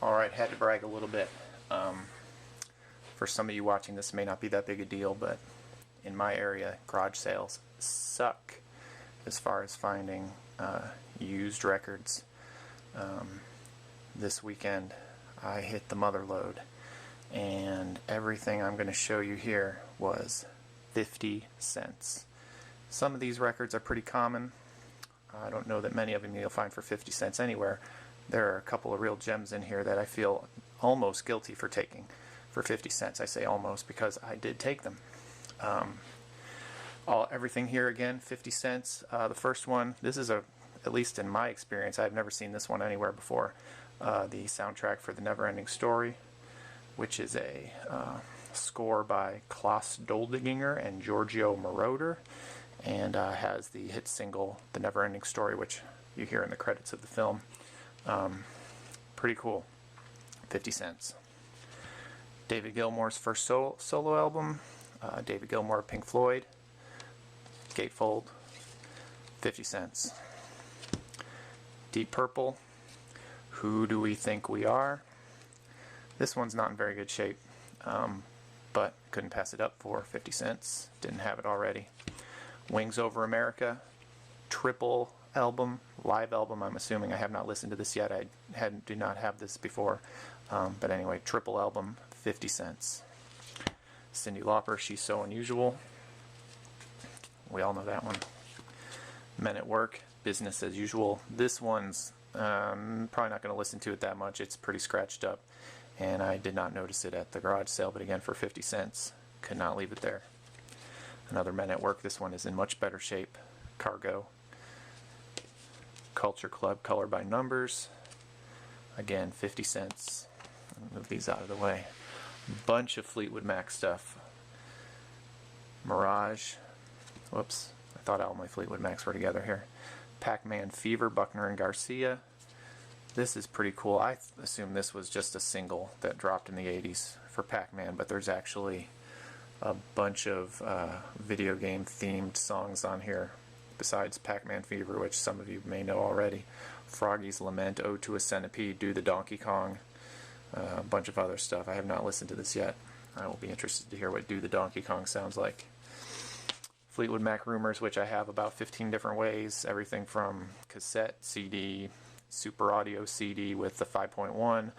Alright, had to brag a little bit. For some of you watching, this may not be that big a deal, but in my area, garage sales suck as far as finding used records. This weekend I hit the mother lode, and everything I'm going to show you here was 50 cents. Some of these records are pretty common. I don't know that many of them you'll find for 50 cents anywhere. There are a couple of real gems in here that I feel almost guilty for taking for 50 cents. I say almost because I did take them. Everything here again, 50 cents. The first one, this is at least in my experience, I've never seen this one anywhere before. The soundtrack for the Neverending Story, which is a score by Klaus Doldinger and Giorgio Moroder, and has the hit single The Neverending Story, which you hear in the credits of the film. Pretty cool. 50 cents. David Gilmour's first solo album, David Gilmour, Pink Floyd, Gatefold, 50 cents. Deep Purple, Who Do We Think We Are? This one's not in very good shape, but couldn't pass it up for 50 cents. Didn't have it already. Wings Over America, triple album, live album. I'm assuming. I have not listened to this yet. I do not have this before. But anyway, triple album, 50 cents. Cyndi Lauper, She's So Unusual. We all know that one. Men at Work, Business as Usual. This one's probably not going to listen to it that much. It's pretty scratched up, and I did not notice it at the garage sale, but again, for 50 cents, could not leave it there. Another Men at Work. This one is in much better shape. Cargo. Culture Club, Color by Numbers. Again, 50 cents. I'll move these out of the way. Bunch of Fleetwood Mac stuff. Mirage. Whoops, I thought all my Fleetwood Macs were together here. Pac-Man, Fever, Buckner and Garcia. This is pretty cool. I assume this was just a single that dropped in the 80s for Pac-Man, but there's actually a bunch of video game themed songs on here besides Pac-Man Fever, which some of you may know already. Froggy's Lament, Ode to a Centipede, Do the Donkey Kong, a bunch of other stuff. I have not listened to this yet. I will be interested to hear what Do the Donkey Kong sounds like. Fleetwood Mac Rumors, which I have about 15 different ways, everything from cassette, CD, super audio CD with the 5.1.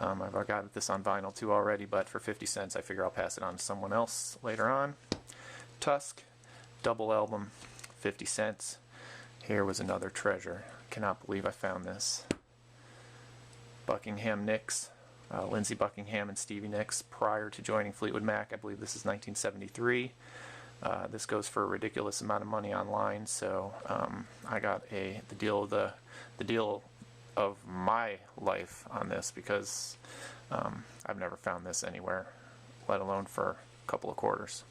I've got this on vinyl too already, but for 50 cents I figure I'll pass it on to someone else later on. Tusk, double album, 50 cents. Here was another treasure. Cannot believe I found this. Buckingham Nicks, Lindsey Buckingham and Stevie Nicks prior to joining Fleetwood Mac. I believe this is 1973. This goes for a ridiculous amount of money online, so I got the deal of my life on this, because I've never found this anywhere, let alone for a couple of quarters.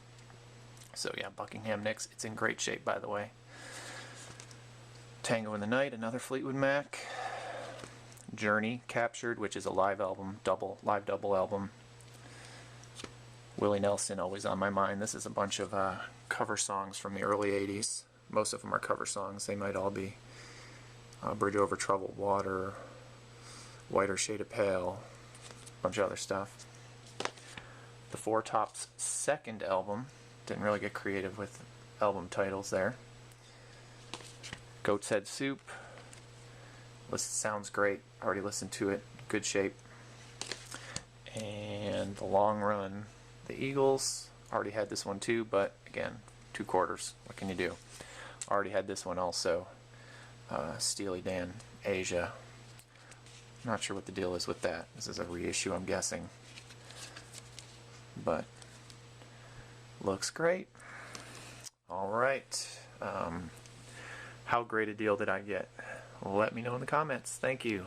So yeah, Buckingham Nicks. It's in great shape, by the way. Tango in the Night, another Fleetwood Mac. Journey, Captured, which is a live album, live double album. Willie Nelson, always on my mind. This is a bunch of cover songs from the early 80s. Most of them are cover songs. They might all be Bridge Over Troubled Water, Whiter Shade of Pale, a bunch of other stuff. The Four Tops' second album. Didn't really get creative with album titles there. Goat's Head Soup. Sounds great. Already listened to it. Good shape. And The Long Run. The Eagles. Already had this one too, but again, 2 quarters. What can you do? Already had this one also. Steely Dan, Asia. Not sure what the deal is with that. This is a reissue, I'm guessing. But looks great. Alright. How great a deal did I get? Let me know in the comments. Thank you.